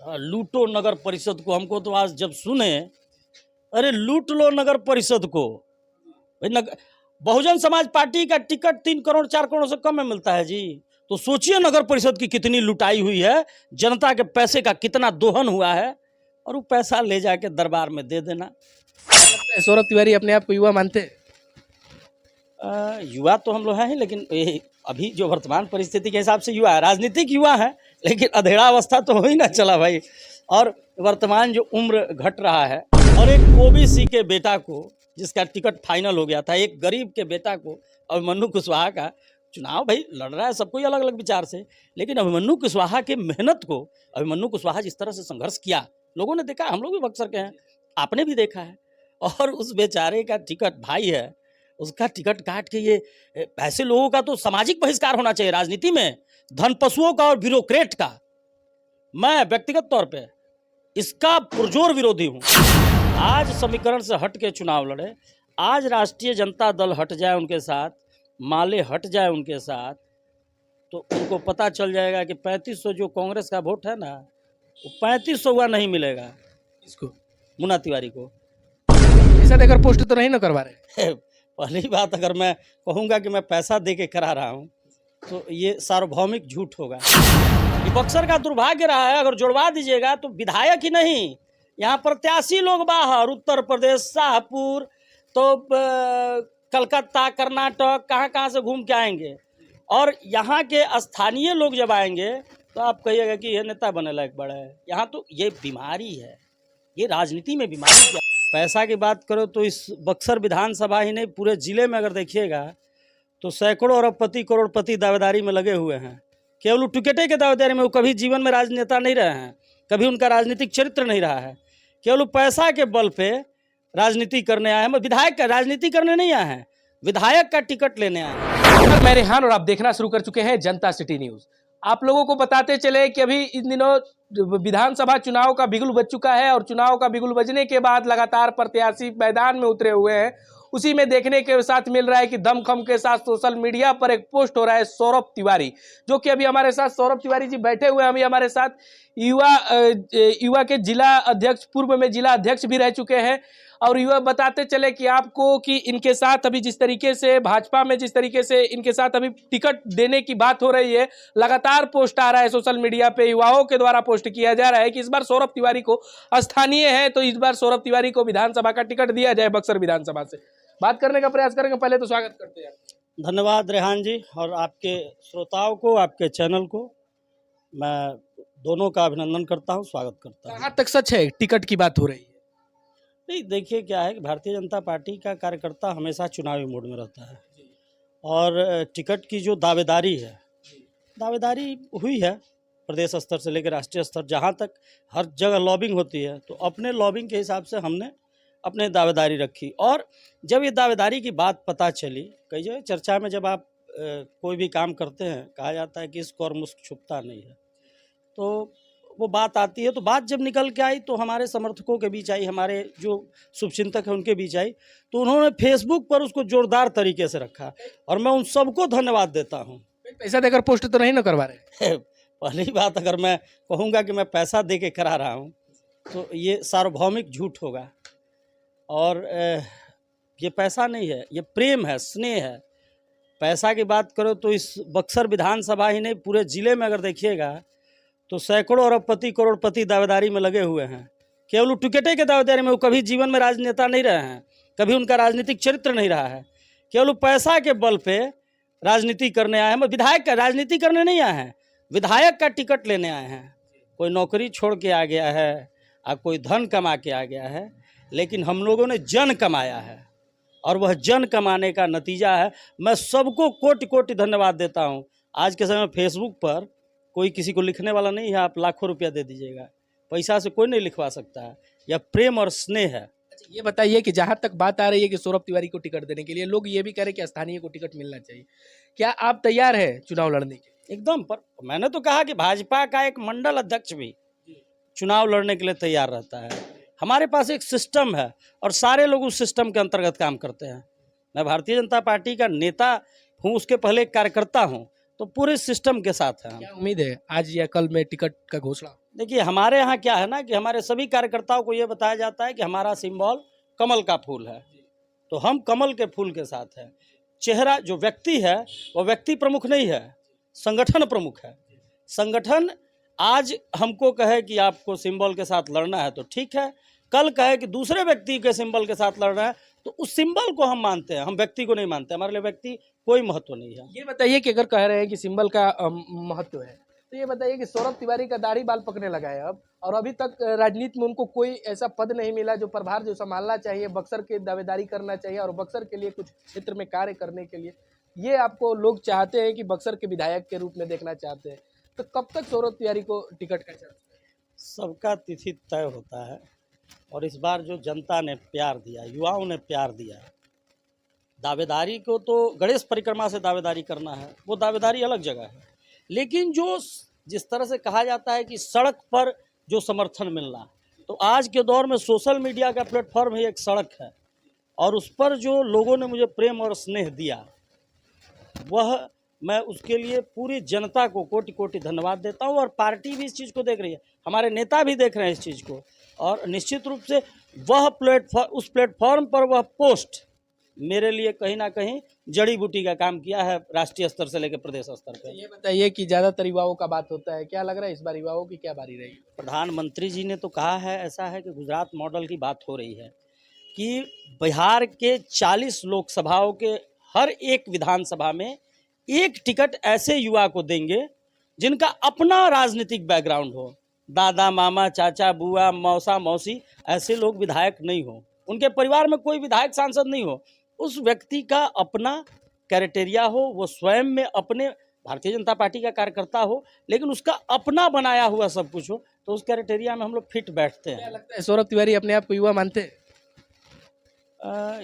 लूटो नगर परिषद को। हमको तो आज जब सुने, अरे लूट लो नगर परिषद को। बहुजन समाज पार्टी का टिकट 3 करोड़ 4 करोड़ से कम में मिलता है जी। तो सोचिए नगर परिषद की कितनी लुटाई हुई है, जनता के पैसे का कितना दोहन हुआ है, और वो पैसा ले जाके दरबार में दे देना। सौरभ तिवारी अपने आप को युवा मानते हैं? युवा तो हम लोग हैं ही, लेकिन अभी जो वर्तमान परिस्थिति के हिसाब से युवा है, राजनीतिक युवा है, लेकिन अधेड़ा अवस्था तो हो ही ना चला भाई। और वर्तमान जो उम्र घट रहा है, और एक ओबीसी के बेटा को जिसका टिकट फाइनल हो गया था, एक गरीब के बेटा को, अभिमन्यु कुशवाहा का चुनाव भाई लड़ रहा है, सब कोई अलग अलग विचार से, लेकिन अभिमन्यु कुशवाहा के मेहनत को, अभिमन्यु कुशवाहा जिस तरह से संघर्ष किया, लोगों ने देखा, हम लोग भी बक्सर के हैं, आपने भी देखा है। और उस बेचारे का टिकट भाई है, उसका टिकट काट के ये ऐसे लोगों का तो सामाजिक बहिष्कार होना चाहिए राजनीति में, धन पशुओं का और ब्यूरोक्रेट का। मैं व्यक्तिगत तौर पे इसका पुरजोर विरोधी हूँ। आज समीकरण से हट के चुनाव लड़े, आज राष्ट्रीय जनता दल हट जाए उनके साथ, माले हट जाए उनके साथ, तो उनको पता चल जाएगा कि 3500 जो कांग्रेस का वोट है ना, वो 3500 हुआ नहीं मिलेगा इसको, मुन्ना तिवारी को। ऐसा देकर पोस्ट तो नहीं ना करवा रहे? पहली बात, अगर मैं कहूँगा कि मैं पैसा दे के करा रहा हूँ तो ये सार्वभौमिक झूठ होगा। ये बक्सर का दुर्भाग्य रहा है। अगर जुड़वा दीजिएगा तो विधायक ही नहीं, यहाँ प्रत्याशी लोग बाहर, उत्तर प्रदेश, शाहपुर, तो कलकत्ता, कर्नाटक, कहाँ कहाँ से घूम के आएंगे, और यहाँ के स्थानीय लोग जब आएंगे तो आप कहिएगा कि ये नेता बने लायक बड़ा है। यहाँ तो ये बीमारी है, ये राजनीति में बीमारी क्या। पैसा की बात करो तो इस बक्सर विधानसभा ही नहीं, पूरे जिले में अगर देखिएगा तो सैकड़ों अरबपति करोड़पति दावेदारी में लगे हुए हैं। केवल टिकटे के दावेदारी में, वो कभी जीवन में राजनेता नहीं रहे हैं, कभी उनका राजनीतिक चरित्र नहीं रहा है, केवल पैसा के बल पे राजनीति करने आए हैं। विधायक का राजनीति करने नहीं आए हैं, विधायक का टिकट लेने आए हैं। मैं रेहान और आप देखना शुरू कर चुके हैं जनता सिटी न्यूज। आप लोगों को बताते चले कि अभी इन दिनों विधानसभा चुनाव का बिगुल बज चुका है, और चुनाव का बिगुल बजने के बाद लगातार प्रत्याशी मैदान में उतरे हुए हैं। उसी में देखने के साथ मिल रहा है कि दमखम के साथ सोशल मीडिया पर एक पोस्ट हो रहा है सौरभ तिवारी, जो कि अभी हमारे साथ सौरभ तिवारी जी बैठे हुए हैं। अभी हमारे साथ युवा के जिला अध्यक्ष, पूर्व में जिला अध्यक्ष भी रह चुके हैं। और युवा बताते चले कि आपको कि इनके साथ अभी जिस तरीके से भाजपा में, जिस तरीके से इनके साथ अभी टिकट देने की बात हो रही है, लगातार पोस्ट आ रहा है सोशल मीडिया पे, युवाओं के द्वारा पोस्ट किया जा रहा है कि इस बार सौरभ तिवारी को, स्थानीय है तो इस बार सौरभ तिवारी को विधानसभा का टिकट दिया जाए बक्सर विधानसभा से। बात करने का प्रयास करेंगे, पहले तो स्वागत करते हैं। धन्यवाद रेहान जी, और आपके श्रोताओं को, आपके चैनल को मैं दोनों का अभिनंदन करता हूं, स्वागत करता हूं। कहाँ तक सच है टिकट की बात हो रही है? नहीं, देखिए क्या है कि भारतीय जनता पार्टी का कार्यकर्ता हमेशा चुनावी मोड में रहता है, और टिकट की जो दावेदारी है, दावेदारी हुई है प्रदेश स्तर से लेकर राष्ट्रीय स्तर, जहाँ तक हर जगह लॉबिंग होती है, तो अपने लॉबिंग के हिसाब से हमने अपने दावेदारी रखी। और जब ये दावेदारी की बात पता चली, कई जगह चर्चा में जब आप कोई भी काम करते हैं, कहा जाता है कि इसको और मुस्क छुपता नहीं है, तो वो बात आती है। तो बात जब निकल के आई तो हमारे समर्थकों के बीच आई, हमारे जो शुभचिंतक हैं उनके बीच आई, तो उन्होंने फेसबुक पर उसको जोरदार तरीके से रखा, और मैं उन सबको धन्यवाद देता हूँ। पैसा देकर पोस्ट तो नहीं ना करवा रहे? पहली बात, अगर मैं कहूँगा कि मैं पैसा दे के करा रहा हूँ तो ये सार्वभौमिक झूठ होगा। और ये पैसा नहीं है, ये प्रेम है, स्नेह है। पैसा की बात करो तो इस बक्सर विधानसभा ही नहीं, पूरे जिले में अगर देखिएगा तो सैकड़ों अरबपति करोड़पति दावेदारी में लगे हुए हैं। केवल टिकटे के दावेदारी में, वो कभी जीवन में राजनेता नहीं रहे हैं, कभी उनका राजनीतिक चरित्र नहीं रहा है, केवल पैसा के बल पे राजनीति करने आए हैं। विधायक का राजनीति करने नहीं आए हैं, विधायक का टिकट लेने आए हैं। कोई नौकरी छोड़ के आ गया है, कोई धन कमा के आ गया है, लेकिन हम लोगों ने जन कमाया है, और वह जन कमाने का नतीजा है। मैं सबको कोटि कोटि धन्यवाद देता हूं। आज के समय फेसबुक पर कोई किसी को लिखने वाला नहीं है, आप लाखों रुपया दे दीजिएगा, पैसा से कोई नहीं लिखवा सकता है। यह प्रेम और स्नेह है। अच्छा, ये बताइए कि जहाँ तक बात आ रही है कि सौरभ तिवारी को टिकट देने के लिए, लोग ये भी कह रहे हैं कि स्थानीय को टिकट मिलना चाहिए, क्या आप तैयार हैं चुनाव लड़ने के? एकदम। पर मैंने तो कहा कि भाजपा का एक मंडल अध्यक्ष भी चुनाव लड़ने के लिए तैयार रहता है। हमारे पास एक सिस्टम है, और सारे लोग उस सिस्टम के अंतर्गत काम करते हैं। मैं भारतीय जनता पार्टी का नेता हूँ, उसके पहले एक कार्यकर्ता हूँ, तो पूरे सिस्टम के साथ हैं हम। क्या उम्मीद है आज या कल में टिकट का घोषणा? देखिए हमारे यहाँ क्या है ना कि हमारे सभी कार्यकर्ताओं को ये बताया जाता है कि हमारा सिंबल कमल का फूल है, तो हम कमल के फूल के साथ हैं। चेहरा जो व्यक्ति है वो व्यक्ति प्रमुख नहीं है, संगठन प्रमुख है। संगठन आज हमको कहे कि आपको सिंबल के साथ लड़ना है तो ठीक है, कल कहे कि दूसरे व्यक्ति के सिंबल के साथ लड़ना है तो उस सिंबल को हम मानते हैं, हम व्यक्ति को नहीं मानते। हमारे लिए व्यक्ति कोई महत्व नहीं है। ये बताइए कि अगर कह रहे हैं कि सिंबल का महत्व है, तो ये बताइए कि सौरभ तिवारी का दाढ़ी बाल पकने लगा है अब, और अभी तक राजनीति में उनको कोई ऐसा पद नहीं मिला जो प्रभार जो संभालना चाहिए, बक्सर की दावेदारी करना चाहिए और बक्सर के लिए कुछ क्षेत्र में कार्य करने के लिए ये आपको लोग चाहते हैं कि बक्सर के विधायक के रूप में देखना चाहते हैं। तो कब तक सौरभ तिवारी को टिकट का चांस? सबका तिथि तय होता है और इस बार जो जनता ने प्यार दिया, युवाओं ने प्यार दिया, दावेदारी को तो गणेश परिक्रमा से दावेदारी करना है, वो दावेदारी अलग जगह है। लेकिन जो जिस तरह से कहा जाता है कि सड़क पर जो समर्थन मिलना, तो आज के दौर में सोशल मीडिया का प्लेटफॉर्म ही एक सड़क है और उस पर जो लोगों ने मुझे प्रेम और स्नेह दिया, वह मैं उसके लिए पूरी जनता को कोटि कोटि धन्यवाद देता हूँ। और पार्टी भी इस चीज़ को देख रही है, हमारे नेता भी देख रहे हैं इस चीज़ को, और निश्चित रूप से वह प्लेटफॉर्म, उस प्लेटफॉर्म पर वह पोस्ट मेरे लिए कहीं ना कहीं जड़ी बूटी का काम किया है, राष्ट्रीय स्तर से लेकर प्रदेश स्तर पर। ये बताइए कि ज़्यादातर युवाओं का बात होता है, क्या लग रहा है इस बार युवाओं की क्या बारी रहेगी? प्रधानमंत्री जी ने तो कहा है, ऐसा है कि गुजरात मॉडल की बात हो रही है कि बिहार के 40 लोकसभाओं के हर एक विधानसभा में एक टिकट ऐसे युवा को देंगे जिनका अपना राजनीतिक बैकग्राउंड हो, दादा मामा चाचा बुआ मौसा मौसी ऐसे लोग विधायक नहीं हो, उनके परिवार में कोई विधायक सांसद नहीं हो, उस व्यक्ति का अपना क्राइटेरिया हो, वो स्वयं में अपने भारतीय जनता पार्टी का कार्यकर्ता हो लेकिन उसका अपना बनाया हुआ सब कुछ हो, तो उस क्राइटेरिया में हम लोग फिट बैठते क्या हैं। लगता है सौरभ तिवारी अपने आप को युवा मानते हैं?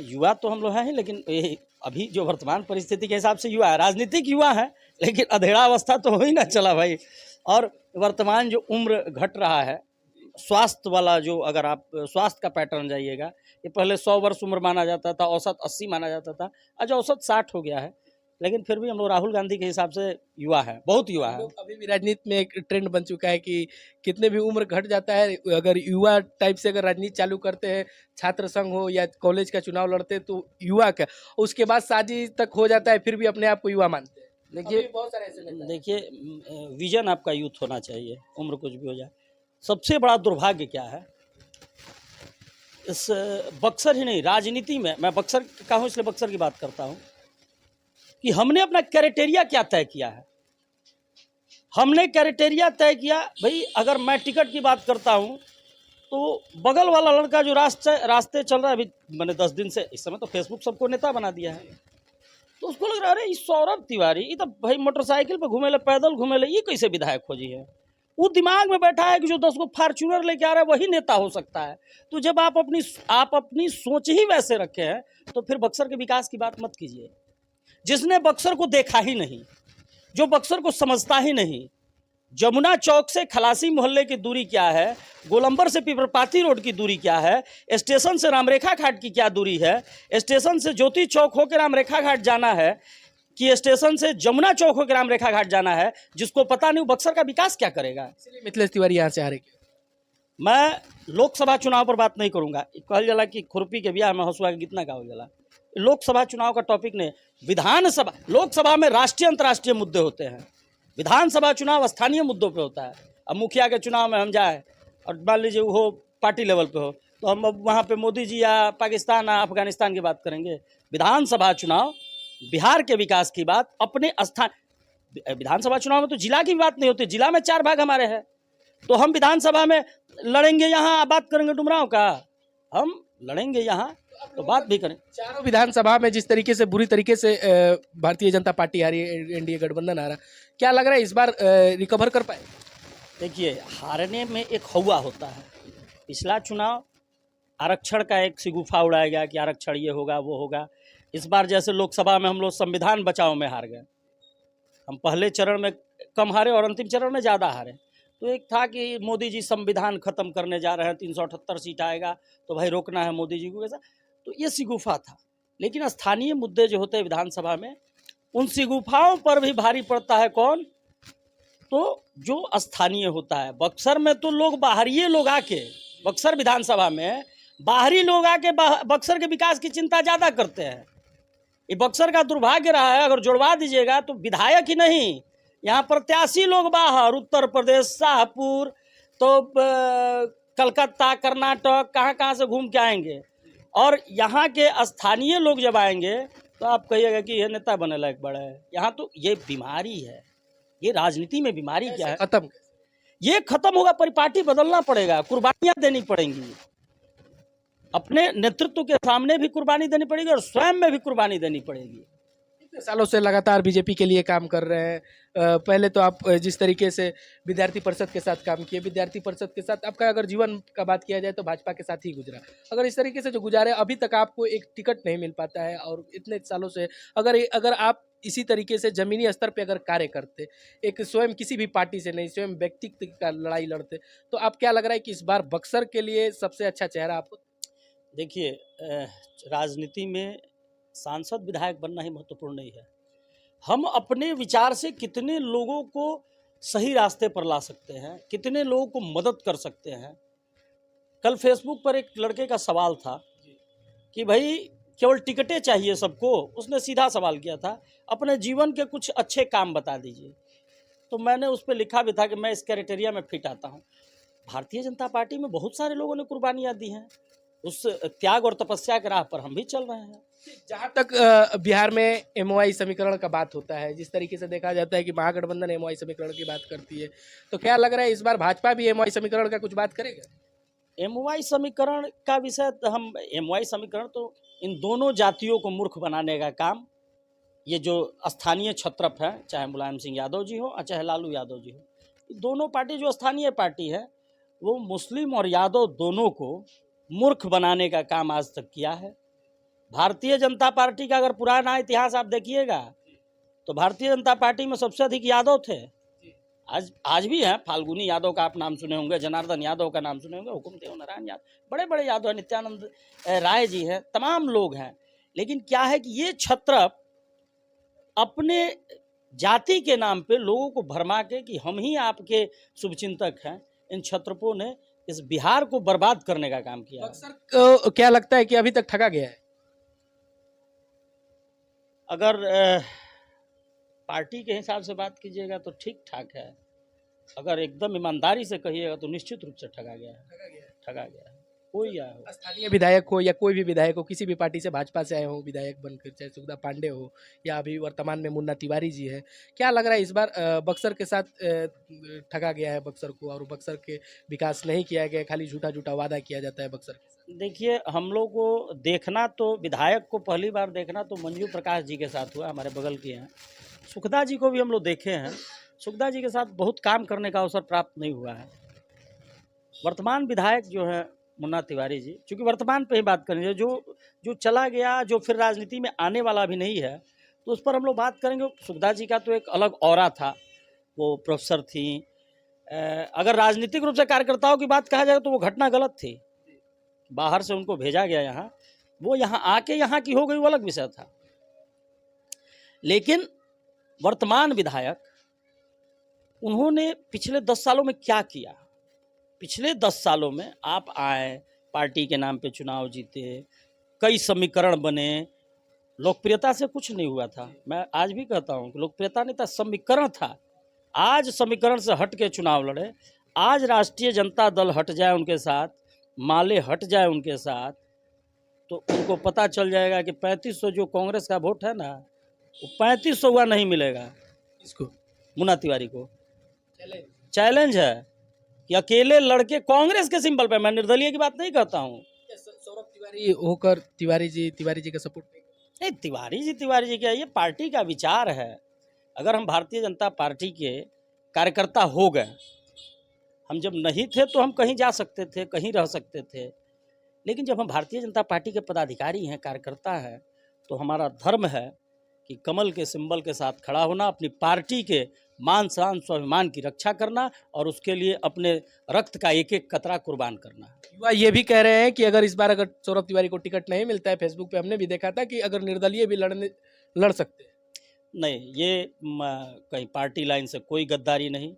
युवा तो हम लोग हैं ही, लेकिन ये अभी जो वर्तमान परिस्थिति के हिसाब से युवा है, राजनीतिक युवा है, लेकिन अधेड़ा अवस्था तो हो ही ना चला भाई। और वर्तमान जो उम्र घट रहा है, स्वास्थ्य वाला जो, अगर आप स्वास्थ्य का पैटर्न जाइएगा, ये पहले 100 वर्ष उम्र माना जाता था, औसत 80 माना जाता था, आज औसत 60 हो गया है, लेकिन फिर भी हम लोग राहुल गांधी के हिसाब से युवा है, बहुत युवा है। अभी भी राजनीति में एक ट्रेंड बन चुका है कि कितने भी उम्र घट जाता है, अगर युवा टाइप से अगर राजनीति चालू करते हैं, छात्र संघ हो या कॉलेज का चुनाव लड़ते हैं तो युवा का, उसके बाद शादी तक हो जाता है, फिर भी अपने आप को युवा मानते हैं। देखिए बहुत सारे ऐसे नेता हैं। देखिए विजन आपका यूथ होना चाहिए, उम्र कुछ भी हो जाए। सबसे बड़ा दुर्भाग्य क्या है, इस बक्सर ही नहीं, राजनीति में, मैं बक्सर का हूँ इसलिए बक्सर की बात करता हूँ, कि हमने अपना क्राइटेरिया क्या तय किया है। हमने क्राइटेरिया तय किया भाई, अगर मैं टिकट की बात करता हूँ तो बगल वाला लड़का जो रास्ते चल रहा है, अभी मैंने 10 दिन से, इस समय तो फेसबुक सबको नेता बना दिया है, तो उसको लग रहा है अरे ये सौरभ तिवारी, ये तो भाई मोटरसाइकिल पे घूमे ले, पैदल घूमे ले, ये कैसे विधायक खोजी है। वो दिमाग में बैठा है कि जो 10 को फॉर्च्यूनर लेके आ रहा है वही नेता हो सकता है। तो जब आप अपनी सोच ही वैसे रखे हैं तो फिर बक्सर के विकास की बात मत कीजिए। जिसने बक्सर को देखा ही नहीं, जो बक्सर को समझता ही नहीं, जमुना चौक से खलासी मोहल्ले की दूरी क्या है, गोलंबर से पिपरपाती रोड की दूरी क्या है, स्टेशन से रामरेखा घाट की क्या दूरी है, स्टेशन से ज्योति चौक होकर रामरेखा घाट जाना है कि स्टेशन से जमुना चौक होकर रामरेखा घाट जाना है, जिसको पता नहीं बक्सर का विकास क्या करेगा। इसलिए मिथिलेश तिवारी यहाँ से हारेंगे। मैं लोकसभा चुनाव पर बात नहीं करूंगा, कहल जाला कि खुरपी के ब्याह में हंसुआ के गीतना गावल जाला, लोकसभा चुनाव का टॉपिक नहीं। विधानसभा, लोकसभा में राष्ट्रीय अंतर्राष्ट्रीय मुद्दे होते हैं, विधानसभा चुनाव स्थानीय मुद्दों पे होता है। अब मुखिया के चुनाव में हम जाए और मान लीजिए वो पार्टी लेवल पे हो, तो हम अब वहाँ पे मोदी जी या पाकिस्तान या अफगानिस्तान की बात करेंगे। विधानसभा चुनाव, बिहार के विकास की बात, अपने स्थान, विधानसभा चुनाव में तो जिला की बात नहीं होती, जिला में 4 भाग हमारे हैं, तो हम विधानसभा में लड़ेंगे, यहाँ बात करेंगे डुमरांव का, हम लड़ेंगे यहाँ तो बात भी करें। चारों विधानसभा में जिस तरीके से, बुरी तरीके से भारतीय जनता पार्टी हारी, एनडीए गठबंधन हारा, क्या लग रहा है इस बार रिकवर कर पाए? देखिए, हारने में एक हौवा होता है। पिछला चुनाव आरक्षण का एक सिगुफा उड़ाया गया कि आरक्षण ये होगा वो होगा। इस बार जैसे लोकसभा में हम लोग संविधान बचाओ में हार गए, हम पहले चरण में कम हारे और अंतिम चरण में ज़्यादा हारे। तो एक था कि मोदी जी संविधान खत्म करने जा रहे हैं, 378 सीट आएगा तो भाई रोकना है मोदी जी को, कैसा, तो ये सिगुफा था। लेकिन स्थानीय मुद्दे जो होते हैं विधानसभा में, उन गुफाओं पर भी भारी पड़ता है कौन? तो जो स्थानीय होता है। बक्सर में तो लोग बाहरी लोग आके, बक्सर विधानसभा में बाहरी लोग आके बक्सर के विकास की चिंता ज़्यादा करते हैं। ये बक्सर का दुर्भाग्य रहा है। अगर जुड़वा दीजिएगा तो विधायक ही नहीं, यहाँ प्रत्याशी लोग बाहर, उत्तर प्रदेश, शाहपुर, तो कलकत्ता, कर्नाटक, कहाँ कहाँ से घूम के आएंगे। और यहाँ के स्थानीय लोग जब आएंगे तो आप कहिएगा कि ये नेता बने लायक बड़ा है। यहाँ तो ये बीमारी है, ये राजनीति में बीमारी क्या है। खत्म, ये खत्म होगा, परिपाटी बदलना पड़ेगा, कुर्बानियां देनी पड़ेंगी, अपने नेतृत्व के सामने भी कुर्बानी देनी पड़ेगी और स्वयं में भी कुर्बानी देनी पड़ेगी। कितने सालों से लगातार बीजेपी के लिए काम कर रहे हैं। पहले तो आप जिस तरीके से विद्यार्थी परिषद के साथ काम किए, विद्यार्थी परिषद के साथ आपका अगर जीवन का बात किया जाए तो भाजपा के साथ ही गुजरा। अगर इस तरीके से जो गुजारे, अभी तक आपको एक टिकट नहीं मिल पाता है और इतने सालों से अगर आप इसी तरीके से जमीनी स्तर पे अगर कार्य करते, एक स्वयं किसी भी पार्टी से नहीं, स्वयं व्यक्तित्व का लड़ाई लड़ते, तो आप क्या लग रहा है कि इस बार बक्सर के लिए सबसे अच्छा चेहरा आपको? देखिए, राजनीति में सांसद विधायक बनना ही महत्वपूर्ण नहीं है। हम अपने विचार से कितने लोगों को सही रास्ते पर ला सकते हैं, कितने लोगों को मदद कर सकते हैं। कल फेसबुक पर एक लड़के का सवाल था कि भाई केवल टिकटें चाहिए सबको। उसने सीधा सवाल किया था, अपने जीवन के कुछ अच्छे काम बता दीजिए। तो मैंने उस पर लिखा भी था कि मैं इस क्राइटेरिया में फिट आता हूँ। भारतीय जनता पार्टी में बहुत सारे लोगों ने कुर्बानियाँ दी हैं, उस त्याग और तपस्या के राह पर हम भी चल रहे हैं। जहाँ तक बिहार में एमओआई समीकरण का बात होता है, जिस तरीके से देखा जाता है कि महागठबंधन एमओआई समीकरण की बात करती है, तो क्या लग रहा है इस बार भाजपा भी एमओआई समीकरण का कुछ बात करेगा? एमओआई समीकरण का विषय हम एमओआई समीकरण तो इन दोनों जातियों को मूर्ख बनाने का काम, ये जो स्थानीय छत्रप है, चाहे मुलायम सिंह यादव जी हो और चाहे लालू यादव जी हो, दोनों पार्टी जो स्थानीय पार्टी है वो मुस्लिम और यादव दोनों को मूर्ख बनाने का काम आज तक किया है। भारतीय जनता पार्टी का अगर पुराना इतिहास आप देखिएगा तो भारतीय जनता पार्टी में सबसे अधिक यादव थे। आज भी हैं, फाल्गुनी यादव का आप नाम सुने होंगे, जनार्दन यादव का नाम सुने होंगे, हुकुमदेव नारायण यादव, बड़े बड़े यादव हैं, नित्यानंद राय जी हैं, तमाम लोग हैं। लेकिन क्या है कि ये छत्रप अपने जाति के नाम पे लोगों को भरमा के कि हम ही आपके शुभचिंतक हैं, इन छत्रपों ने इस बिहार को बर्बाद करने का काम किया। अक्सर क्या लगता है कि अभी तक ठगा गया है? अगर पार्टी के हिसाब से बात कीजिएगा तो ठीक ठाक है, अगर एकदम ईमानदारी से कहिएगा तो निश्चित रूप से ठगा गया है। कोई आया हो, स्थानीय विधायक हो या कोई भी विधायक हो, किसी भी पार्टी से, भाजपा से आए हो विधायक बनकर, चाहे सुखदा पांडे हो या अभी वर्तमान में मुन्ना तिवारी जी है, क्या लग रहा है इस बार बक्सर के साथ ठगा गया है बक्सर को, और बक्सर के विकास नहीं किया गया, खाली झूठा झूठा वादा किया जाता है बक्सर के साथ? देखिए, हम लोग को देखना तो, विधायक को पहली बार देखना तो मंजू प्रकाश जी के साथ हुआ, हमारे बगल के हैं। सुखदा जी को भी हम लोग देखे हैं, सुखदा जी के साथ बहुत काम करने का अवसर प्राप्त नहीं हुआ है। वर्तमान विधायक जो है मुन्ना तिवारी जी, चूँकि वर्तमान पे ही बात करेंगे, जो चला गया, जो फिर राजनीति में आने वाला भी नहीं है, तो उस पर हम लोग बात करेंगे। सुखदा जी का तो एक अलग ऑरा था, वो प्रोफेसर थी। अगर राजनीतिक रूप से कार्यकर्ताओं की बात कहा जाए तो वो घटना गलत थी, बाहर से उनको भेजा गया यहाँ, वो यहाँ आके यहाँ की हो गई, वो अलग विषय था। लेकिन वर्तमान विधायक, उन्होंने पिछले 10 सालों में क्या किया? पिछले 10 सालों में आप आए, पार्टी के नाम पे चुनाव जीते, कई समीकरण बने, लोकप्रियता से कुछ नहीं हुआ था। मैं आज भी कहता हूँ कि लोकप्रियता नहीं था, समीकरण था। आज समीकरण से हट के चुनाव लड़े। आज राष्ट्रीय जनता दल हट जाए उनके साथ, माले हट जाए उनके साथ, तो उनको पता चल जाएगा कि 3500 जो कांग्रेस का वोट है ना, वो 3500 हुआ नहीं मिलेगा। इसको मुन्ना तिवारी को चैलेंज है कि अकेले लड़के कांग्रेस के सिंबल पे, मैं निर्दलीय की बात नहीं करता हूँ। सौरभ तिवारी होकर तिवारी जी का सपोर्ट नहीं, तिवारी जी क्या, ये पार्टी का विचार है। अगर हम भारतीय जनता पार्टी के कार्यकर्ता हो गए, हम जब नहीं थे तो हम कहीं जा सकते थे, कहीं रह सकते थे, लेकिन जब हम भारतीय जनता पार्टी के पदाधिकारी हैं, कार्यकर्ता हैं, तो हमारा धर्म है कि कमल के सिंबल के साथ खड़ा होना, अपनी पार्टी के मान शान स्वाभिमान की रक्षा करना और उसके लिए अपने रक्त का एक एक कतरा कुर्बान करना। युवा ये भी कह रहे हैं कि अगर इस बार अगर सौरभ तिवारी को टिकट नहीं मिलता है, फेसबुक पे हमने भी देखा था कि अगर निर्दलीय भी लड़ सकते हैं। नहीं, ये कहीं पार्टी लाइन से कोई गद्दारी नहीं।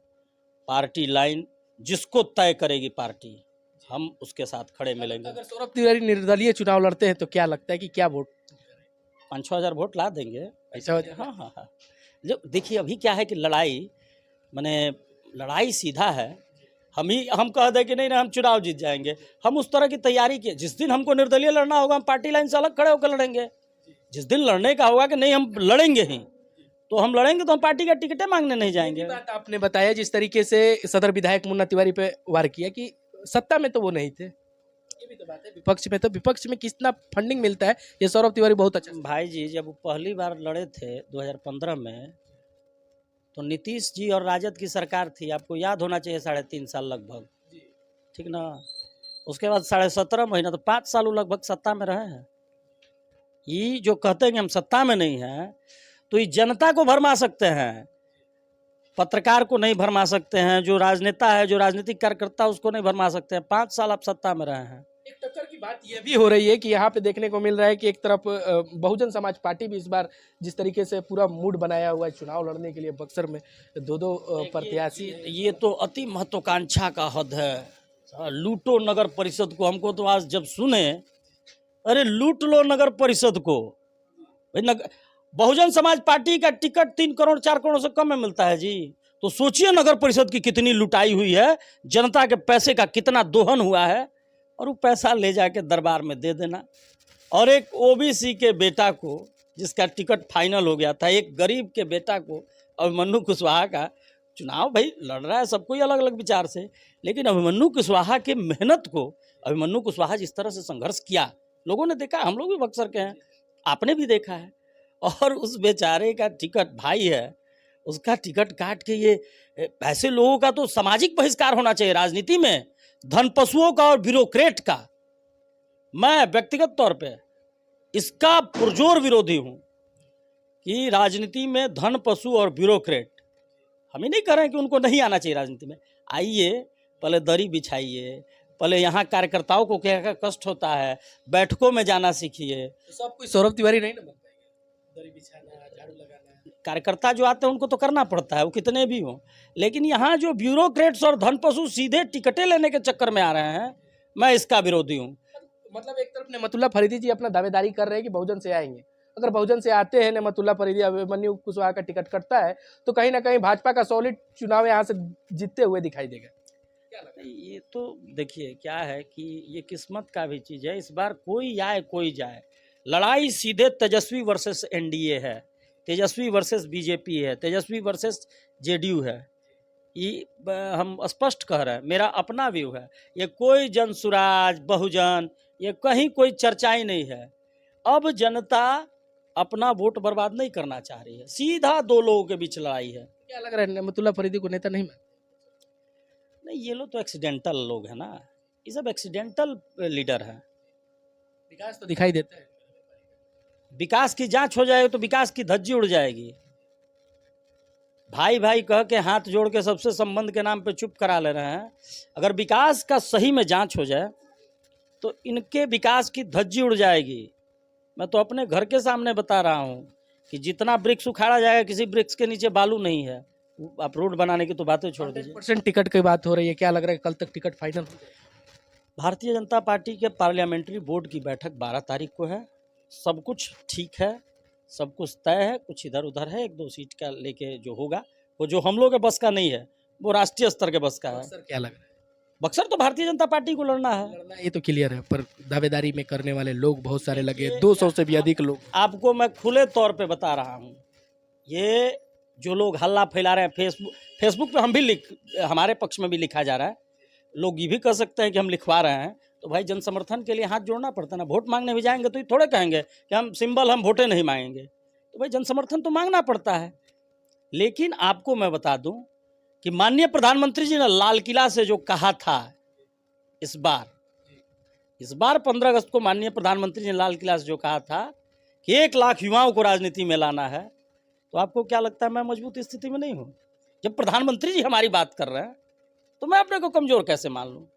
पार्टी लाइन जिसको तय करेगी पार्टी, हम उसके साथ खड़े मिलेंगे। अगर सौरभ तिवारी निर्दलीय चुनाव लड़ते हैं तो क्या लगता है कि क्या वोट 5-6 हज़ार वोट ला देंगे। ऐसा हो जाए? हाँ हाँ हाँ। जो देखिए अभी क्या है कि लड़ाई सीधा है। हम कह दें कि नहीं हम चुनाव जीत जाएंगे। हम उस तरह की तैयारी किए। जिस दिन हमको निर्दलीय लड़ना होगा हम पार्टी लाइन से अलग खड़े होकर लड़ेंगे। जिस दिन लड़ने का होगा कि नहीं हम लड़ेंगे ही, तो हम लड़ेंगे, तो हम पार्टी का टिकटें मांगने नहीं ये जाएंगे। बात आपने बताया जिस तरीके से सदर विधायक मुन्ना तिवारी पे वार किया कि सत्ता में तो वो नहीं थे, ये भी तो बात है। विपक्ष में कितना फंडिंग मिलता है ये सौरभ तिवारी बहुत अच्छा भाई जी, जब वो पहली बार लड़े थे 2015 में, तो नीतीश जी और राजद की सरकार थी, आपको याद होना चाहिए, 3.5 साल लगभग, ठीक ना। उसके बाद 17.5 महीना, तो 5 साल वो लगभग सत्ता में रहे हैं। ये जो कहते हैं कि हम सत्ता में नहीं हैं, तो ये जनता को भरमा सकते हैं, पत्रकार को नहीं भरमा सकते हैं, जो राजनेता है, जो राजनीतिक कार्यकर्ता है, उसको नहीं भरमा सकते हैं। 5 साल आप सत्ता में रहे हैं। एक टक्कर की बात यह भी हो रही है कि यहाँ पे देखने को मिल रहा है कि एक तरफ बहुजन समाज पार्टी भी इस बार जिस तरीके से पूरा मूड बनाया हुआ है चुनाव लड़ने के लिए, बक्सर में 2-2 प्रत्याशी। ये तो अति महत्वाकांक्षा का हद है। लूटो नगर परिषद को। हमको तो आज जब सुने, अरे लूट लो नगर परिषद को। बहुजन समाज पार्टी का टिकट 3 करोड़ 4 करोड़ से कम में मिलता है जी। तो सोचिए नगर परिषद की कितनी लुटाई हुई है, जनता के पैसे का कितना दोहन हुआ है, और वो पैसा ले जाके दरबार में दे देना। और एक ओबीसी के बेटा को जिसका टिकट फाइनल हो गया था, एक गरीब के बेटा को, अभिमन्यु कुशवाहा का चुनाव, भाई लड़ रहा है सब कोई अलग अलग विचार से, लेकिन अभिमन्यु कुशवाहा के मेहनत को, अभिमन्यु कुशवाहा जिस तरह से संघर्ष किया, लोगों ने देखा, हम लोग भी बक्सर के हैं, आपने भी देखा है। और उस बेचारे का टिकट, भाई है, उसका टिकट काट के ये ऐसे लोगों का तो सामाजिक बहिष्कार होना चाहिए राजनीति में, धन पशुओं का और ब्यूरोक्रेट का। मैं व्यक्तिगत तौर पे इसका पुरजोर विरोधी हूं कि राजनीति में धन पशु और ब्यूरोक्रेट, हम ही नहीं कह रहे हैं कि उनको नहीं आना चाहिए राजनीति में। आइए, पहले दरी बिछाइए, पहले यहाँ कार्यकर्ताओं को क्या क्या कष्ट होता है, बैठकों में जाना सीखिए। सब कुछ सौरभ तिवारी नहीं ना बन पाएगा, दरी बिछाना, झाड़ू लगाना। कार्यकर्ता जो आते हैं उनको तो करना पड़ता है, वो कितने भी हों, लेकिन यहाँ जो ब्यूरोक्रेट्स और धन पशु सीधे टिकटें लेने के चक्कर में आ रहे हैं, मैं इसका विरोधी हूँ। मतलब एक तरफ नेमतुल्ला फरीदी जी अपना दावेदारी कर रहे हैं कि बहुजन से आएंगे, अगर बहुजन से आते हैं नेमतुल्ला फरीदी, अभिमन्यु कुशवाहा का टिकट कटता है, तो कहीं ना कहीं भाजपा का सॉलिड चुनाव यहाँ से जीतते हुए दिखाई देगा। क्या लगता है? ये तो देखिए क्या है कि ये किस्मत का भी चीज़ है। इस बार कोई आए कोई जाए, लड़ाई सीधे तेजस्वी वर्सेस एनडीए है, तेजस्वी वर्सेस बीजेपी है, तेजस्वी वर्सेस जेडीयू है। ये हम स्पष्ट कह रहे हैं, मेरा अपना व्यू है। ये कोई जनसुराज, बहुजन, ये कहीं कोई चर्चा ही नहीं है। अब जनता अपना वोट बर्बाद नहीं करना चाह रही है, सीधा 2 लोगों के बीच लड़ाई है। क्या लग रहा है नेमतुल्ला फरीदी को नेता नहीं मानते? नहीं, ये लोग तो एक्सीडेंटल लोग हैं ना, ये सब एक्सीडेंटल लीडर हैं। विकास तो दिखाई देता है। विकास की जांच हो जाएगी तो विकास की धज्जी उड़ जाएगी। भाई भाई कह के हाथ जोड़ के सबसे संबंध के नाम पे चुप करा ले रहे हैं। अगर विकास का सही में जांच हो जाए तो इनके विकास की धज्जी उड़ जाएगी। मैं तो अपने घर के सामने बता रहा हूँ कि जितना वृक्ष उखाड़ा जाएगा, किसी वृक्ष के नीचे बालू नहीं है। आप रोड बनाने की तो बातें छोड़ दीजिए। 100% टिकट की बात हो रही है, क्या लग रहा है कल तक टिकट फाइनल हो जाएगा? भारतीय जनता पार्टी के पार्लियामेंट्री बोर्ड की बैठक 12 तारीख को है। सब कुछ ठीक है, सब कुछ तय है, कुछ इधर उधर है, 1-2 सीट का लेके जो होगा, वो जो हम लोग के बस का नहीं है, वो राष्ट्रीय स्तर के बस का है। बक्सर क्या लग रहा है? बक्सर तो भारतीय जनता पार्टी को लड़ना है। लड़ना ये तो क्लियर है, पर दावेदारी में करने वाले लोग बहुत सारे लगे, 200 से भी अधिक लोग। आपको मैं खुले तौर पे बता रहा हूँ, ये जो लोग हल्ला फैला रहे हैं फेसबुक पे, हम भी हमारे पक्ष में भी लिखा जा रहा है, लोग ये भी कह सकते हैं कि हम लिखवा रहे हैं, तो भाई जन समर्थन के लिए हाथ जोड़ना पड़ता है ना। वोट मांगने भी जाएंगे तो ये थोड़े कहेंगे कि हम सिंबल, हम वोटें नहीं मांगेंगे, तो भाई जन समर्थन तो मांगना पड़ता है। लेकिन आपको मैं बता दूं कि माननीय प्रधानमंत्री जी ने लाल किला से जो कहा था, इस बार 15 अगस्त को माननीय प्रधानमंत्री जी ने लाल किला से जो कहा था कि 1 लाख युवाओं को राजनीति में लाना है, तो आपको क्या लगता है मैं मजबूत स्थिति में नहीं हूँ? जब प्रधानमंत्री जी हमारी बात कर रहे हैं तो मैं अपने को कमजोर कैसे मान लूँ?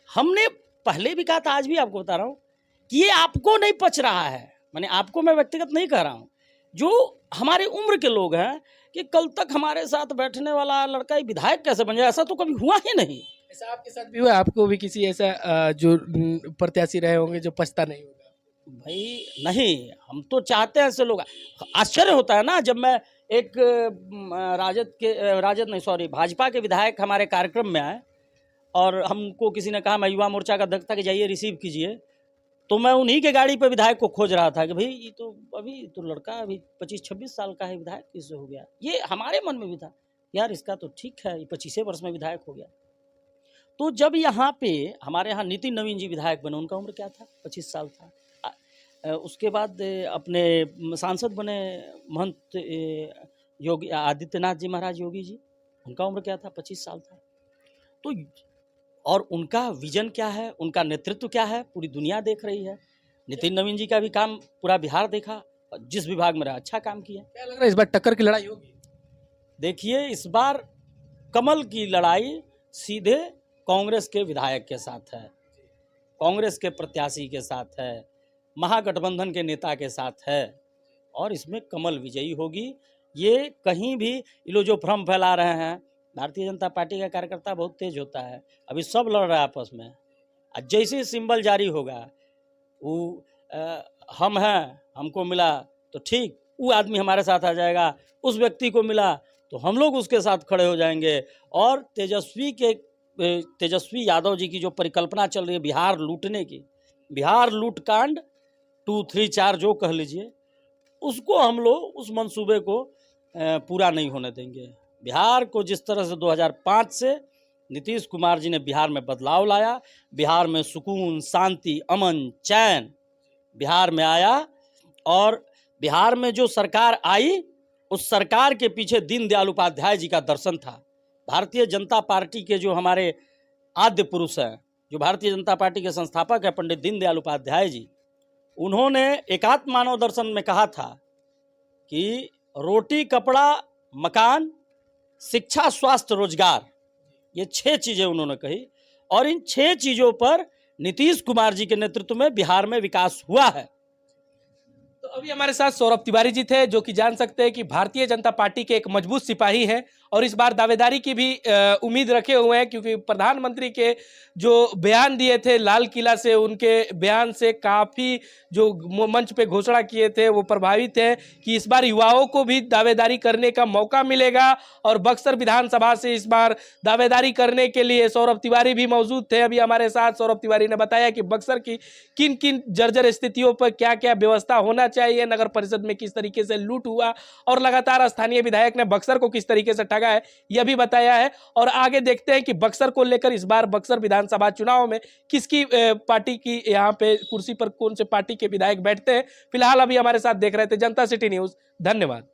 हमने पहले भी कहा था, आज भी आपको बता रहा हूँ कि ये आपको नहीं पच रहा है। मैंने आपको, मैं व्यक्तिगत नहीं कह रहा हूँ, जो हमारे उम्र के लोग हैं कि कल तक हमारे साथ बैठने वाला लड़का ही विधायक कैसे बन जाए, ऐसा तो कभी हुआ ही नहीं। ऐसा आपके साथ भी हुआ? आपको भी किसी ऐसा जो प्रत्याशी रहे होंगे जो पछता नहीं होगा? भाई नहीं, हम तो चाहते हैं ऐसे लोग। आश्चर्य होता है ना, जब मैं एक राजद नहीं सॉरी भाजपा के विधायक हमारे कार्यक्रम में आए और हमको किसी ने कहा, मैं युवा मोर्चा का अध्यक्ष था, कि जाइए रिसीव कीजिए, तो मैं उन्हीं के गाड़ी पे विधायक को खोज रहा था कि भाई ये तो अभी तो लड़का अभी 25-26 साल का है, विधायक किससे हो गया। ये हमारे मन में भी था यार, इसका तो ठीक है, ये 25 वर्ष में विधायक हो गया। तो जब यहाँ पे हमारे यहाँ नितिन नवीन जी विधायक बने, उनका उम्र क्या था? 25 साल था। उसके बाद अपने सांसद बने महंत योगी आदित्यनाथ जी महाराज योगी जी, उनका उम्र क्या था? 25 साल था। तो और उनका विजन क्या है, उनका नेतृत्व क्या है, पूरी दुनिया देख रही है। नितिन नवीन जी का भी काम पूरा बिहार देखा, जिस विभाग में रहा अच्छा काम किया। क्या लग रहा है इस बार टक्कर की लड़ाई होगी? देखिए, इस बार कमल की लड़ाई सीधे कांग्रेस के विधायक के साथ है, कांग्रेस के प्रत्याशी के साथ है, महागठबंधन के नेता के साथ है, और इसमें कमल विजयी होगी। ये कहीं भी ये लोग जो भ्रम फैला रहे हैं, भारतीय जनता पार्टी का कार्यकर्ता बहुत तेज होता है, अभी सब लड़ रहा है आपस में। जैसे सिंबल जारी होगा, वो हम हैं, हमको मिला तो ठीक, वो आदमी हमारे साथ आ जाएगा, उस व्यक्ति को मिला तो हम लोग उसके साथ खड़े हो जाएंगे। और तेजस्वी यादव जी की जो परिकल्पना चल रही है बिहार लूटने की, बिहार लूट कांड 2, 3, 4 जो कह लीजिए, उसको हम लोग उस मंसूबे को पूरा नहीं होने देंगे। बिहार को जिस तरह से 2005 से नीतीश कुमार जी ने बिहार में बदलाव लाया, बिहार में सुकून, शांति, अमन, चैन बिहार में आया, और बिहार में जो सरकार आई, उस सरकार के पीछे दीनदयाल उपाध्याय जी का दर्शन था। भारतीय जनता पार्टी के जो हमारे आद्य पुरुष हैं, जो भारतीय जनता पार्टी के संस्थापक हैं पंडित दीनदयाल उपाध्याय जी, उन्होंने एकात्म मानव दर्शन में कहा था कि रोटी, कपड़ा, मकान, शिक्षा, स्वास्थ्य, रोजगार, ये 6 चीज़ें उन्होंने कही, और इन 6 चीज़ों पर नीतीश कुमार जी के नेतृत्व में बिहार में विकास हुआ है। तो अभी हमारे साथ सौरभ तिवारी जी थे, जो कि जान सकते हैं कि भारतीय जनता पार्टी के एक मजबूत सिपाही हैं और इस बार दावेदारी की भी उम्मीद रखे हुए हैं, क्योंकि प्रधानमंत्री के जो बयान दिए थे लाल किला से, उनके बयान से काफ़ी जो मंच पे घोषणा किए थे वो प्रभावित है कि इस बार युवाओं को भी दावेदारी करने का मौका मिलेगा। और बक्सर विधानसभा से इस बार दावेदारी करने के लिए सौरभ तिवारी भी मौजूद थे अभी हमारे साथ। सौरभ तिवारी ने बताया कि बक्सर की किन किन जर्जर स्थितियों पर क्या क्या व्यवस्था होना चाहिए, नगर परिषद में किस तरीके से लूट हुआ और लगातार स्थानीय विधायक ने बक्सर को किस तरीके से ठगा है, यह भी बताया है। और आगे देखते हैं कि बक्सर को लेकर इस बार बक्सर विधानसभा चुनाव में किसकी पार्टी की यहाँ पे कुर्सी पर कौन से पार्टी के विधायक बैठते हैं। फिलहाल अभी हमारे साथ देख रहे थे जनता सिटी न्यूज। धन्यवाद।